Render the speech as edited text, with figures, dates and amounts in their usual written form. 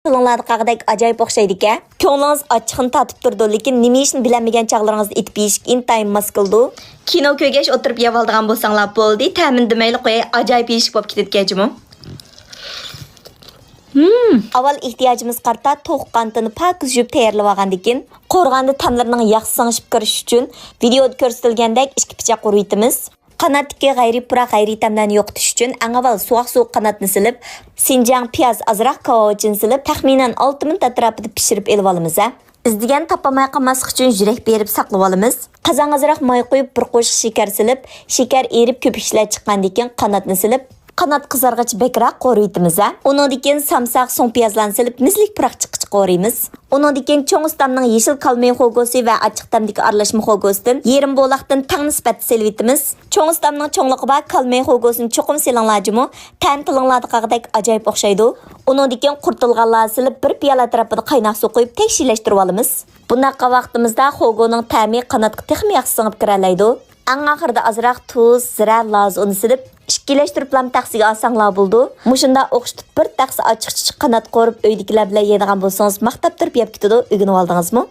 Tilinglarda qağdak ajoyib o'xshaydi-ku. Ko'nglingiz ochiqni tatib turdi, lekin nima ishni bilmagan chaqlaringizni itib yeyish intayin mas qildi. Kino ko'rgach o'tirib yeb oladigan bo'lsanglar bo'ldi. Ta'min demayli qo'yay, ajoyib yeyish bo'lib ketdi-ku. Avval ehtiyojimiz qarta to'q qantini pok yuvib tayyorlab olgandan keyin qo'rg'onda tamlarning yaxshi singishib kirish uchun videoda ko'rsatilgandek 2 pichoq uruytimiz. Qanatdagi g'ayri tamlarni yo'qotish uchun avval sovuq qanatni silib, sinjang piyoz azroq kavochin silib, taxminan 6 minut atrofida pishirib elib olamiz. İzdigan topamay qolmaslik uchun yurak berib saqlab olamiz. Qozonga azroq moy qo'yib, bir qo'shiq shakar silib, shakar erib ko'p ishlar chiqqandan keyin qanatni silib, qanat qizarg'ich bekroq qo'riymiz. Undan keyin samsaq, so'ng piyozlarni silib, mizlik puroq chiqib qo'riymiz. Undan keyin cho'ng ustamning yeshil kalmay xo'gosi va achchiq tamdagi aralashma xo'gosidan yarim bo'loqdan tang nisbat silvitimiz. Cho'ng ustamning cho'ngliqi bor kalmay xo'gosini cho'qim silinglarjimi, tan tilinglarda qag'dak ajoyib o'xshaydi. Undan keyin qurtilganlar silib, bir piyola atrofida qaynoq suv qo'yib tekshirlashtirib olamiz. Bunaqa vaqtimizda xo'goning ta'mi qanatga texmi yaxshi singib kiralaydi. Eng oxirida azroq tuz, zira, loz uni silib, ishkilashtirib lam taqsiga olsanglar bo'ldi. Mushunda o'xshitib bir taqsi ochiq qanat qo'rib uydagilar bilan yeydigan bo'lsangiz, maqtab turib yeb ketadi. O'rganib oldingizmi?